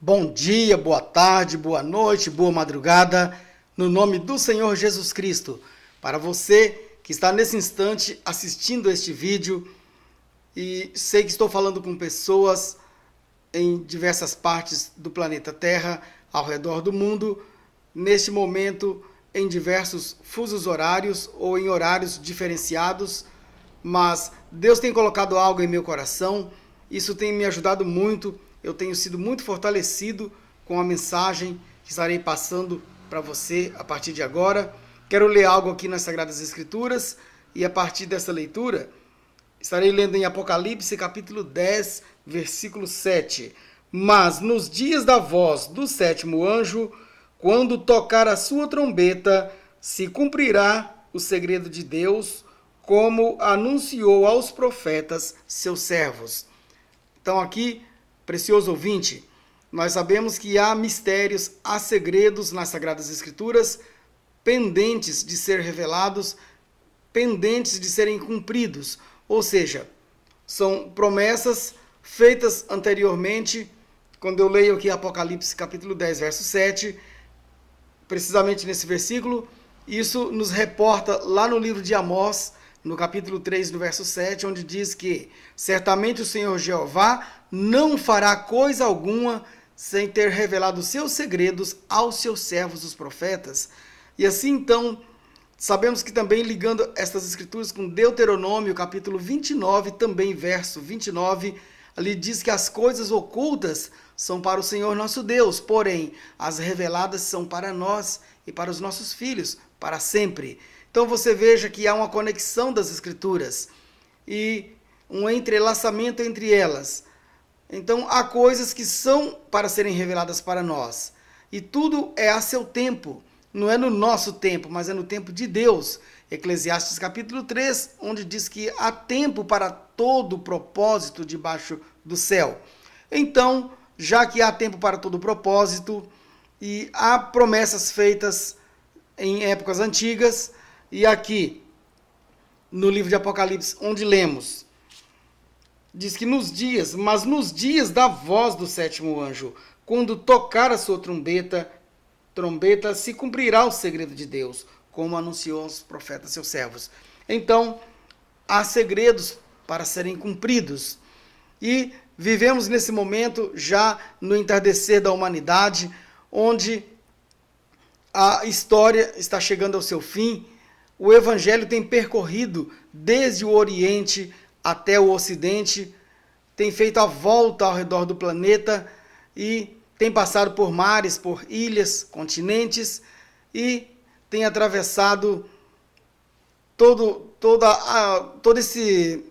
Bom dia, boa tarde, boa noite, boa madrugada, no nome do Senhor Jesus Cristo. Para você que está nesse instante assistindo este vídeo, e sei que estou falando com pessoas em diversas partes do planeta Terra, ao redor do mundo, neste momento em diversos fusos horários ou em horários diferenciados, mas Deus tem colocado algo em meu coração, isso tem me ajudado muito. Eu tenho sido muito fortalecido com a mensagem que estarei passando para você a partir de agora. Quero ler algo aqui nas Sagradas Escrituras e a partir dessa leitura estarei lendo em Apocalipse capítulo 10, versículo 7. Mas nos dias da voz do sétimo anjo, quando tocar a sua trombeta, se cumprirá o segredo de Deus, como anunciou aos profetas seus servos. Então aqui, precioso ouvinte, nós sabemos que há mistérios, há segredos nas Sagradas Escrituras pendentes de ser revelados, pendentes de serem cumpridos. Ou seja, são promessas feitas anteriormente. Quando eu leio aqui Apocalipse capítulo 10, verso 7, precisamente nesse versículo, isso nos reporta lá no livro de Amós, no capítulo 3, no verso 7, onde diz que certamente o Senhor Jeová não fará coisa alguma sem ter revelado seus segredos aos seus servos, os profetas. E assim, então, sabemos que também ligando estas escrituras com Deuteronômio, capítulo 29, também verso 29, ali diz que as coisas ocultas são para o Senhor nosso Deus, porém, as reveladas são para nós e para os nossos filhos, para sempre. Então você veja que há uma conexão das escrituras e um entrelaçamento entre elas. Então há coisas que são para serem reveladas para nós. E tudo é a seu tempo. Não é no nosso tempo, mas é no tempo de Deus. Eclesiastes capítulo 3, onde diz que há tempo para todo propósito debaixo do céu. Então, já que há tempo para todo propósito e há promessas feitas em épocas antigas, e aqui, no livro de Apocalipse, onde lemos, diz que nos dias da voz do sétimo anjo, quando tocar a sua trombeta, se cumprirá o segredo de Deus, como anunciou aos profetas seus servos. Então, há segredos para serem cumpridos. E vivemos nesse momento, já no entardecer da humanidade, onde a história está chegando ao seu fim. O Evangelho tem percorrido desde o Oriente até o Ocidente, tem feito a volta ao redor do planeta e tem passado por mares, por ilhas, continentes e tem atravessado todo esse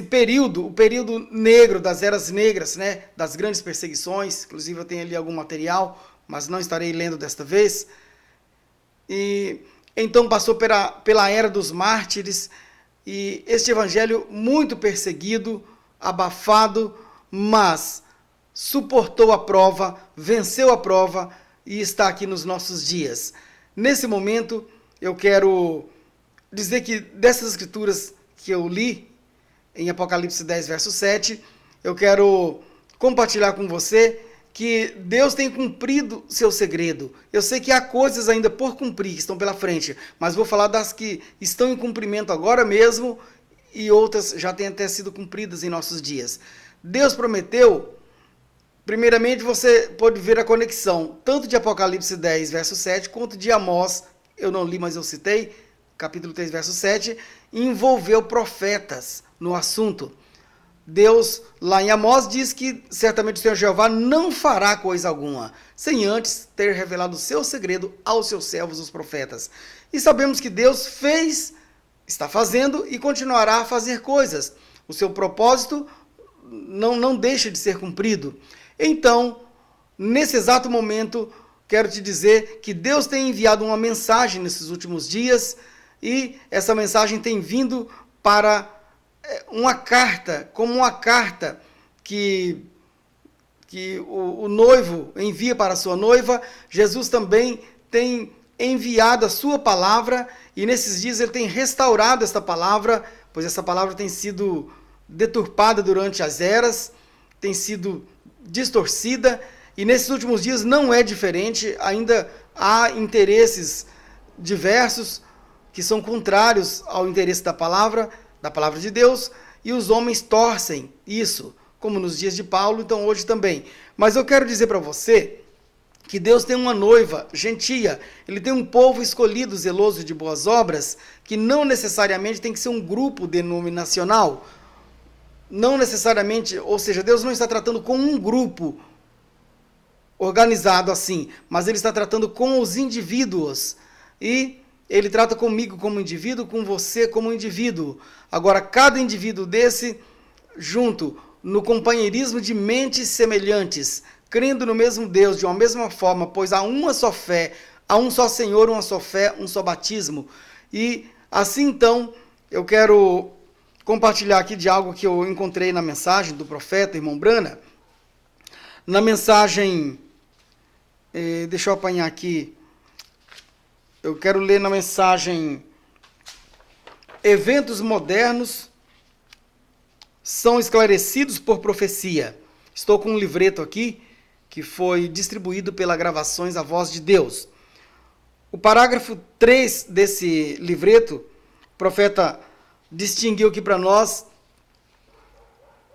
período, o período negro, das eras negras, né, das grandes perseguições. Inclusive eu tenho ali algum material, mas não estarei lendo desta vez. E então passou pela era dos mártires, e este evangelho muito perseguido, abafado, mas suportou a prova, venceu a prova e está aqui nos nossos dias. Nesse momento, eu quero dizer que dessas escrituras que eu li, em Apocalipse 10, verso 7, eu quero compartilhar com você que Deus tem cumprido seu segredo. Eu sei que há coisas ainda por cumprir, que estão pela frente, mas vou falar das que estão em cumprimento agora mesmo e outras já têm até sido cumpridas em nossos dias. Deus prometeu, primeiramente você pode ver a conexão, tanto de Apocalipse 10, verso 7, quanto de Amós, eu não li, mas eu citei, capítulo 3, verso 7, envolveu profetas no assunto. Deus, lá em Amós, diz que certamente o Senhor Jeová não fará coisa alguma, sem antes ter revelado o seu segredo aos seus servos, os profetas. E sabemos que Deus fez, está fazendo e continuará a fazer coisas. O seu propósito não deixa de ser cumprido. Então, nesse exato momento, quero te dizer que Deus tem enviado uma mensagem nesses últimos dias e essa mensagem tem vindo para uma carta, como uma carta que o noivo envia para a sua noiva. Jesus também tem enviado a sua palavra e nesses dias ele tem restaurado esta palavra, pois essa palavra tem sido deturpada durante as eras, tem sido distorcida, e nesses últimos dias não é diferente, ainda há interesses diversos que são contrários ao interesse da palavra de Deus, e os homens torcem isso, como nos dias de Paulo, então hoje também. Mas eu quero dizer para você que Deus tem uma noiva gentia, Ele tem um povo escolhido, zeloso de boas obras, que não necessariamente tem que ser um grupo denominacional, não necessariamente, ou seja, Deus não está tratando com um grupo organizado assim, mas Ele está tratando com os indivíduos, e Ele trata comigo como indivíduo, com você como indivíduo. Agora, cada indivíduo desse, junto no companheirismo de mentes semelhantes, crendo no mesmo Deus, de uma mesma forma, pois há uma só fé, há um só Senhor, uma só fé, um só batismo. E assim então, eu quero compartilhar aqui de algo que eu encontrei na mensagem do profeta, irmão Brana. Na mensagem, deixa eu apanhar aqui, eu quero ler na mensagem: eventos modernos são esclarecidos por profecia. Estou com um livreto aqui, que foi distribuído pela Gravações A Voz de Deus. O parágrafo 3 desse livreto, o profeta distinguiu aqui para nós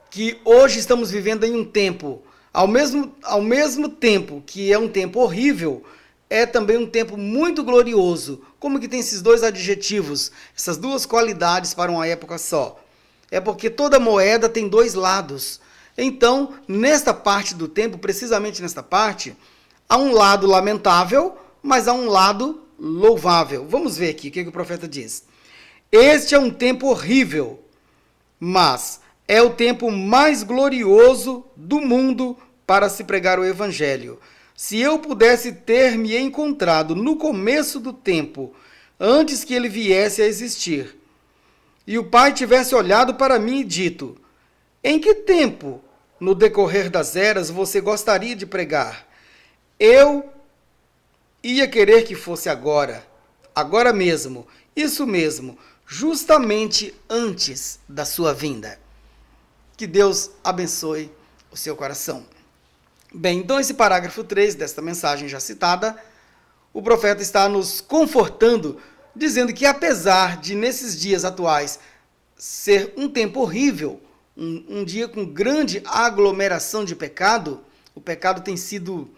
que hoje estamos vivendo em um tempo, ao mesmo tempo que é um tempo horrível, é também um tempo muito glorioso. Como que tem esses dois adjetivos, essas duas qualidades para uma época só? É porque toda moeda tem dois lados. Então, nesta parte do tempo, precisamente nesta parte, há um lado lamentável, mas há um lado louvável. Vamos ver aqui o que o profeta diz. Este é um tempo horrível, mas é o tempo mais glorioso do mundo para se pregar o evangelho. Se eu pudesse ter me encontrado no começo do tempo, antes que ele viesse a existir, e o Pai tivesse olhado para mim e dito: em que tempo, no decorrer das eras, você gostaria de pregar? Eu ia querer que fosse agora, agora mesmo, isso mesmo, justamente antes da sua vinda. Que Deus abençoe o seu coração. Bem, então esse parágrafo 3 desta mensagem já citada, o profeta está nos confortando, dizendo que apesar de nesses dias atuais ser um tempo horrível, um dia com grande aglomeração de pecado, o pecado tem sido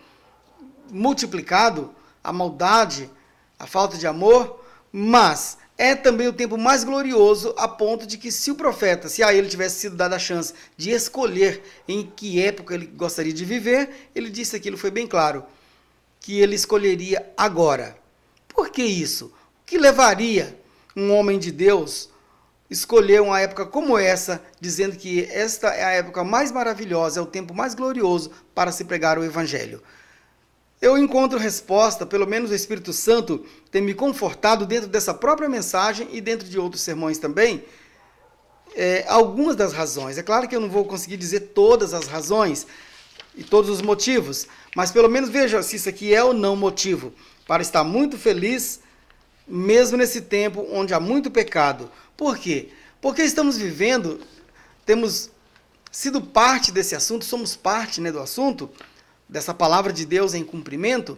multiplicado, a maldade, a falta de amor, mas é também o tempo mais glorioso, a ponto de que se o profeta, se a ele tivesse sido dada a chance de escolher em que época ele gostaria de viver, ele disse aquilo, foi bem claro, que ele escolheria agora. Por que isso? O que levaria um homem de Deus escolher uma época como essa, dizendo que esta é a época mais maravilhosa, é o tempo mais glorioso para se pregar o evangelho? Eu encontro resposta, pelo menos o Espírito Santo tem me confortado dentro dessa própria mensagem e dentro de outros sermões também, algumas das razões. É claro que eu não vou conseguir dizer todas as razões e todos os motivos, mas pelo menos veja se isso aqui é ou não motivo para estar muito feliz, mesmo nesse tempo onde há muito pecado. Por quê? Porque estamos vivendo, temos sido parte desse assunto, somos parte, do assunto, dessa palavra de Deus em cumprimento,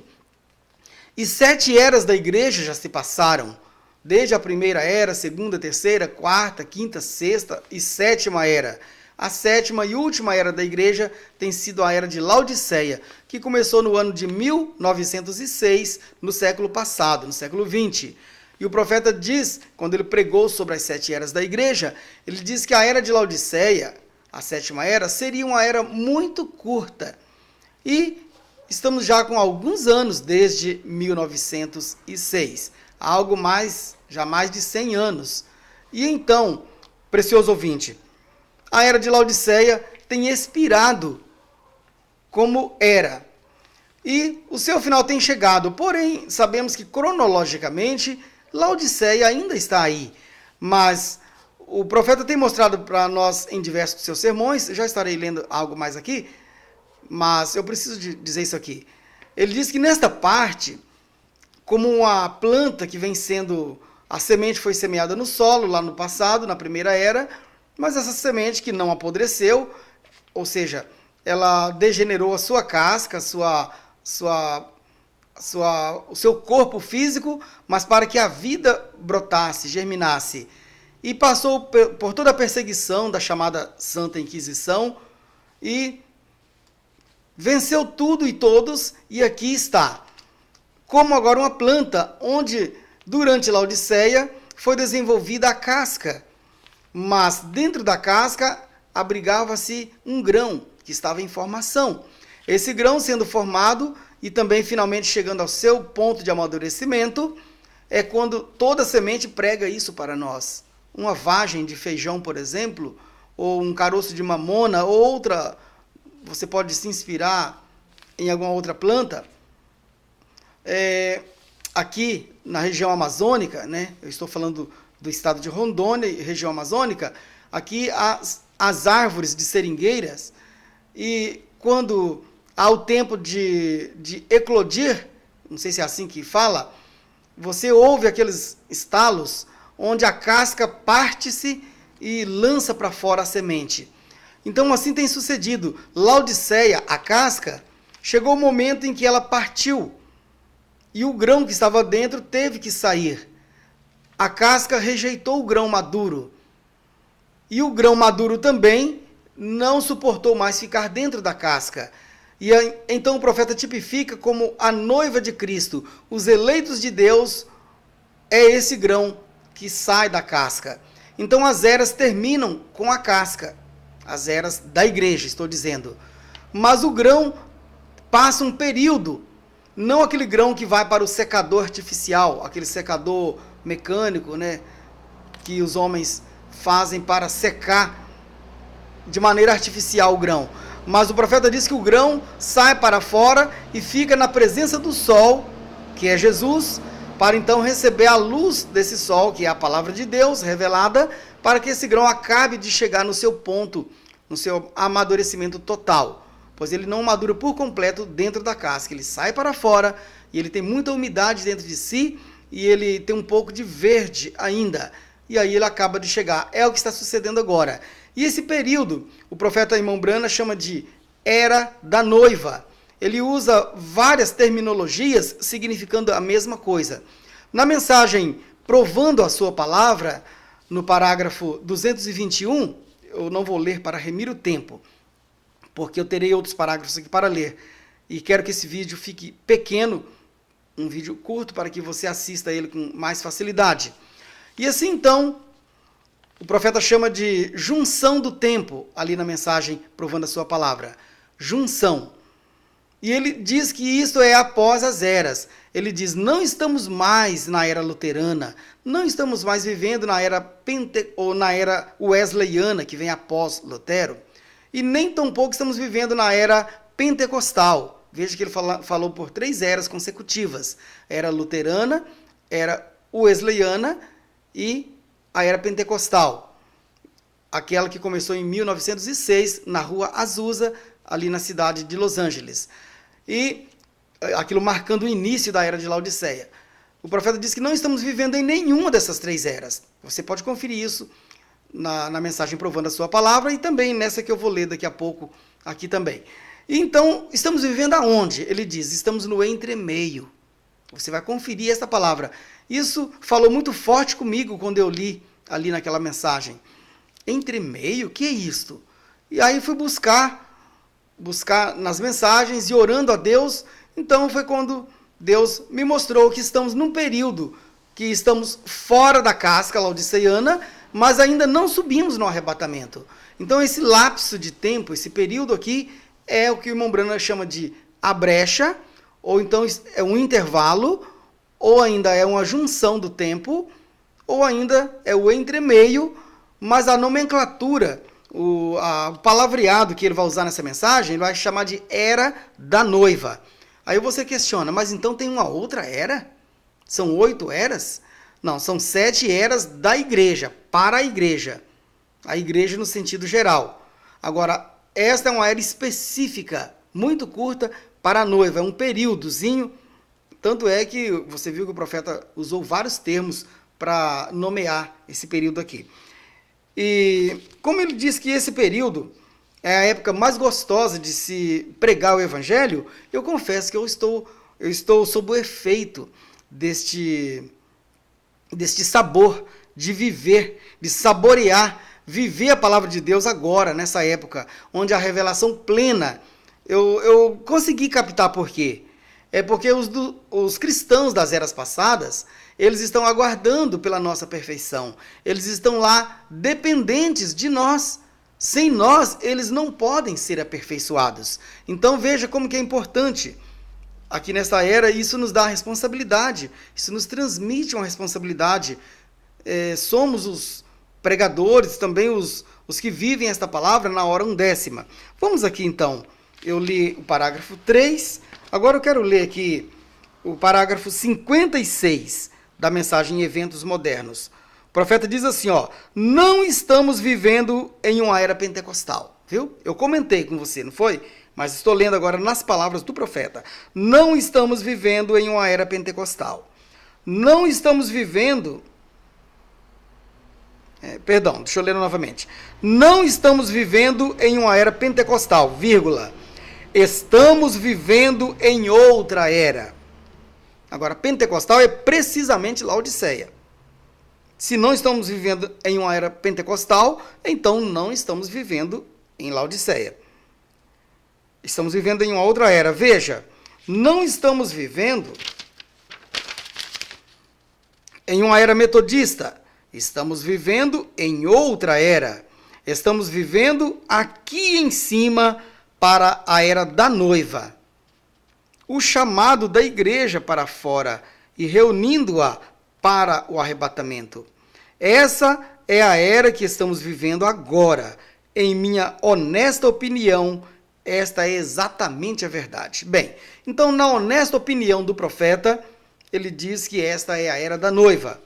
e 7 eras da igreja já se passaram, desde a primeira era, segunda, terceira, quarta, quinta, sexta e 7ª era. A 7ª e última era da igreja tem sido a era de Laodiceia, que começou no ano de 1906, no século passado, no século 20. E o profeta diz, quando ele pregou sobre as 7 eras da igreja, ele diz que a era de Laodiceia, a 7ª era, seria uma era muito curta. E estamos já com alguns anos desde 1906, algo mais, já mais de 100 anos. E então, precioso ouvinte, a era de Laodiceia tem expirado como era. E o seu final tem chegado, porém, sabemos que cronologicamente Laodiceia ainda está aí. Mas o profeta tem mostrado para nós em diversos seus sermões, já estarei lendo algo mais aqui, mas eu preciso dizer isso aqui. Ele diz que nesta parte, como uma planta que vem sendo, a semente foi semeada no solo lá no passado, na primeira era, mas essa semente que não apodreceu, ou seja, ela degenerou a sua casca, o seu corpo físico, mas para que a vida brotasse, germinasse. E passou por toda a perseguição da chamada Santa Inquisição e venceu tudo e todos, e aqui está. Como agora uma planta onde, durante Laodiceia, foi desenvolvida a casca, mas dentro da casca abrigava-se um grão que estava em formação. Esse grão sendo formado e também finalmente chegando ao seu ponto de amadurecimento, é quando toda semente prega isso para nós. Uma vagem de feijão, por exemplo, ou um caroço de mamona, ou outra, você pode se inspirar em alguma outra planta. Aqui na região amazônica, né, eu estou falando do estado de Rondônia, região amazônica, aqui as árvores de seringueiras, e quando há o tempo de eclodir, não sei se é assim que fala, você ouve aqueles estalos onde a casca parte-se e lança para fora a semente. Então assim tem sucedido. Laodiceia, a casca, chegou o momento em que ela partiu e o grão que estava dentro teve que sair. A casca rejeitou o grão maduro. E o grão maduro também não suportou mais ficar dentro da casca. E então o profeta tipifica como a noiva de Cristo. Os eleitos de Deus é esse grão que sai da casca. Então as eras terminam com a casca. As eras da igreja, estou dizendo. Mas o grão passa um período, não aquele grão que vai para o secador artificial, aquele secador mecânico, né, que os homens fazem para secar de maneira artificial o grão. Mas o profeta diz que o grão sai para fora e fica na presença do sol, que é Jesus, para então receber a luz desse sol, que é a palavra de Deus revelada, para que esse grão acabe de chegar no seu ponto, no seu amadurecimento total. Pois ele não madura por completo dentro da casca, ele sai para fora e ele tem muita umidade dentro de si e ele tem um pouco de verde ainda. E aí ele acaba de chegar. É o que está sucedendo agora. E esse período, o profeta Irmão Brana chama de Era da Noiva. Ele usa várias terminologias significando a mesma coisa. Na mensagem Provando a Sua Palavra, no parágrafo 221, eu não vou ler para remir o tempo, porque eu terei outros parágrafos aqui para ler. E quero que esse vídeo fique pequeno, um vídeo curto, para que você assista ele com mais facilidade. E assim então, o profeta chama de junção do tempo, ali na mensagem Provando a Sua Palavra. Junção. E ele diz que isto é após as eras. Ele diz, não estamos mais na era luterana, não estamos mais vivendo na era ou na era wesleyana, que vem após Lutero, e nem tampouco estamos vivendo na era pentecostal. Veja que ele falou por 3 eras consecutivas. Era luterana, era wesleyana e a era pentecostal. Aquela que começou em 1906, na rua Azusa, ali na cidade de Los Angeles. E aquilo marcando o início da era de Laodiceia. O profeta diz que não estamos vivendo em nenhuma dessas 3 eras. Você pode conferir isso na mensagem Provando a Sua Palavra e também nessa que eu vou ler daqui a pouco aqui também. E então, estamos vivendo aonde? Ele diz, estamos no entremeio. Você vai conferir essa palavra. Isso falou muito forte comigo quando eu li ali naquela mensagem. Entremeio? O que é isto? E aí fui buscar nas mensagens e orando a Deus. Então foi quando Deus me mostrou que estamos num período que estamos fora da casca laodiceiana, mas ainda não subimos no arrebatamento. Então esse lapso de tempo, esse período aqui, é o que o irmão Brana chama de a brecha, ou então é um intervalo, ou ainda é uma junção do tempo, ou ainda é o entremeio, mas a nomenclatura, o palavreado que ele vai usar nessa mensagem, ele vai chamar de Era da Noiva. Aí você questiona, mas então tem uma outra era? São 8 eras? Não, são 7 eras da igreja, para a igreja. A igreja no sentido geral. Agora, esta é uma era específica, muito curta, para a noiva. É um períodozinho. Tanto é que você viu que o profeta usou vários termos para nomear esse período aqui. E como ele diz que esse período é a época mais gostosa de se pregar o evangelho, eu confesso que eu estou sob o efeito deste sabor de viver, de saborear, viver a palavra de Deus agora, nessa época, onde a revelação plena, eu consegui captar por quê. É porque os cristãos das eras passadas, eles estão aguardando pela nossa perfeição. Eles estão lá dependentes de nós. Sem nós, eles não podem ser aperfeiçoados. Então veja como que é importante. Aqui nessa era, isso nos dá responsabilidade. Isso nos transmite uma responsabilidade. Somos os pregadores, também os que vivem esta palavra na hora undécima. Vamos aqui então. Eu li o parágrafo 3. Agora eu quero ler aqui o parágrafo 56 da mensagem Eventos Modernos. O profeta diz assim, não estamos vivendo em uma era pentecostal, viu? Eu comentei com você, não foi? Mas estou lendo agora nas palavras do profeta. Não estamos vivendo em uma era pentecostal. Não estamos vivendo... deixa eu ler novamente. Não estamos vivendo em uma era pentecostal, vírgula. Estamos vivendo em outra era. Agora, pentecostal é precisamente Laodiceia. Se não estamos vivendo em uma era pentecostal, então não estamos vivendo em Laodiceia. Estamos vivendo em uma outra era. Veja, não estamos vivendo em uma era metodista. Estamos vivendo em outra era. Estamos vivendo aqui em cima para a era da noiva. O chamado da igreja para fora e reunindo-a para o arrebatamento. Essa é a era que estamos vivendo agora. Em minha honesta opinião, esta é exatamente a verdade. Bem, então, na honesta opinião do profeta, ele diz que esta é a era da noiva.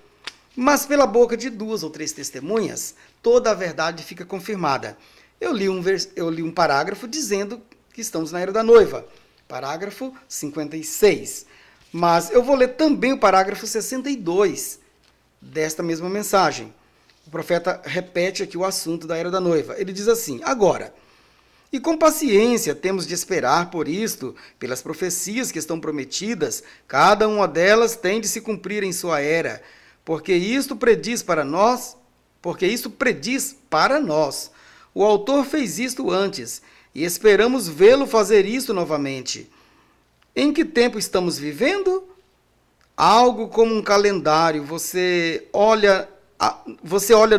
Mas pela boca de 2 ou 3 testemunhas, toda a verdade fica confirmada. Eu li um parágrafo dizendo que estamos na era da noiva. Parágrafo 56. Mas eu vou ler também o parágrafo 62 desta mesma mensagem. O profeta repete aqui o assunto da era da noiva. Ele diz assim, agora, e com paciência temos de esperar por isto, pelas profecias que estão prometidas, cada uma delas tem de se cumprir em sua era, porque isto prediz para nós. O autor fez isto antes, e esperamos vê-lo fazer isto novamente. Em que tempo estamos vivendo? Algo como um calendário. Você olha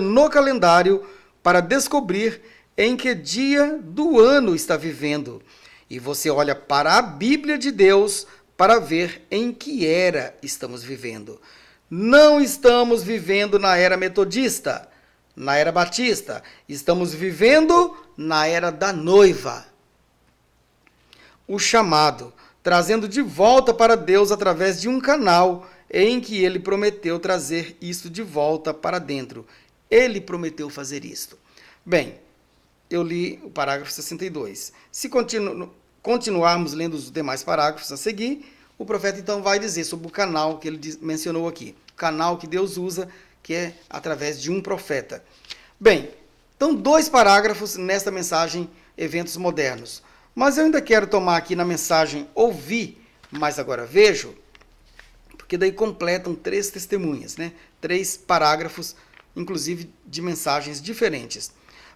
no calendário para descobrir em que dia do ano está vivendo. E você olha para a Bíblia de Deus para ver em que era estamos vivendo. Não estamos vivendo na era metodista, na era batista. Estamos vivendo na era da noiva. O chamado, trazendo de volta para Deus através de um canal em que ele prometeu trazer isto de volta para dentro. Ele prometeu fazer isto. Bem, eu li o parágrafo 62. Se continuarmos lendo os demais parágrafos a seguir, o profeta então vai dizer sobre o canal que ele mencionou aqui. O canal que Deus usa, que é através de um profeta. Bem, então 2 parágrafos nesta mensagem Eventos Modernos. Mas eu ainda quero tomar aqui na mensagem ouvi, mas agora vejo, porque daí completam 3 testemunhas, 3 parágrafos, inclusive de mensagens diferentes.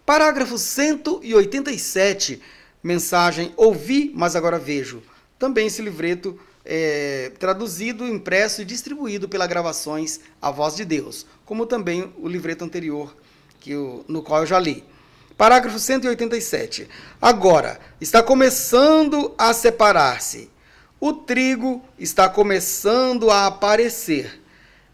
Parágrafo 187, mensagem ouvi, mas agora vejo. Também esse livreto é traduzido, impresso e distribuído pela Gravações A Voz de Deus, como também o livreto anterior, no qual eu já li. Parágrafo 187. Agora, está começando a separar-se. O trigo está começando a aparecer.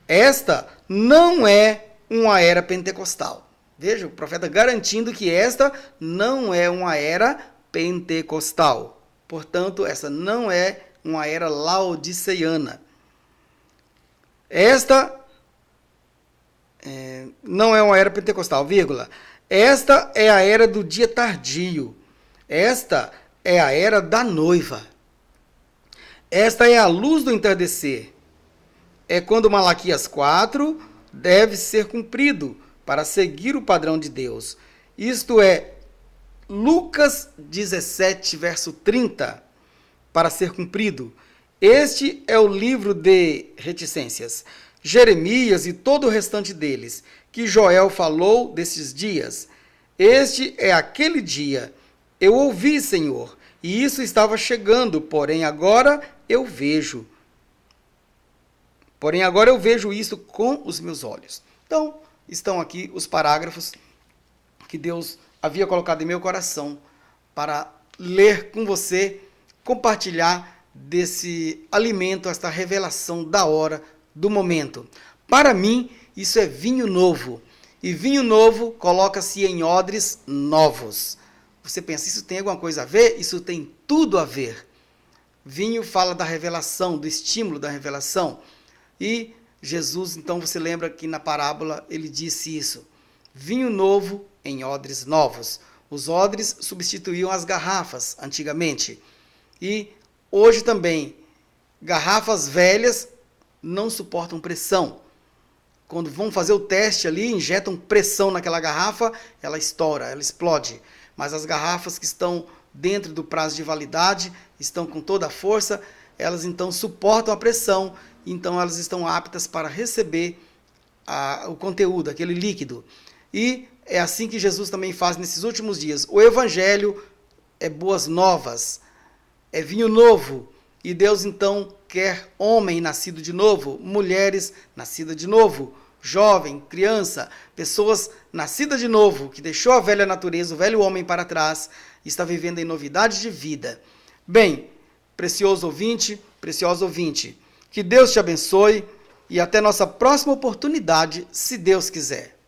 Esta não é uma era pentecostal. Veja, o profeta garantindo que esta não é uma era pentecostal. Portanto, essa não é uma era laodiceiana. Esta não é uma era pentecostal, vírgula. Esta é a era do dia tardio. Esta é a era da noiva. Esta é a luz do entardecer. É quando Malaquias 4 deve ser cumprido para seguir o padrão de Deus. Isto é, Lucas 17, verso 30, para ser cumprido. Este é o livro de reticências, Jeremias e todo o restante deles, que Joel falou desses dias. Este é aquele dia. Eu ouvi, Senhor, e isso estava chegando, porém agora eu vejo. Porém agora eu vejo isso com os meus olhos. Então, estão aqui os parágrafos que Deus havia colocado em meu coração para ler com você, compartilhar desse alimento, esta revelação da hora, do momento. Para mim, isso é vinho novo. E vinho novo coloca-se em odres novos. Você pensa, isso tem alguma coisa a ver? Isso tem tudo a ver. Vinho fala da revelação, do estímulo da revelação. E Jesus, então, você lembra que na parábola ele disse isso. Vinho novo em odres novos. Os odres substituíam as garrafas antigamente. E hoje também, garrafas velhas não suportam pressão. Quando vão fazer o teste ali, injetam pressão naquela garrafa, ela estoura, ela explode. Mas as garrafas que estão dentro do prazo de validade, estão com toda a força, elas então suportam a pressão, então elas estão aptas para receber o conteúdo, aquele líquido. E é assim que Jesus também faz nesses últimos dias. O Evangelho é boas novas, é vinho novo. E Deus então quer homem nascido de novo, mulheres nascidas de novo, jovem, criança, pessoas nascidas de novo, que deixou a velha natureza, o velho homem para trás, está vivendo em novidade de vida. Bem, precioso ouvinte, preciosa ouvinte, que Deus te abençoe e até nossa próxima oportunidade, se Deus quiser.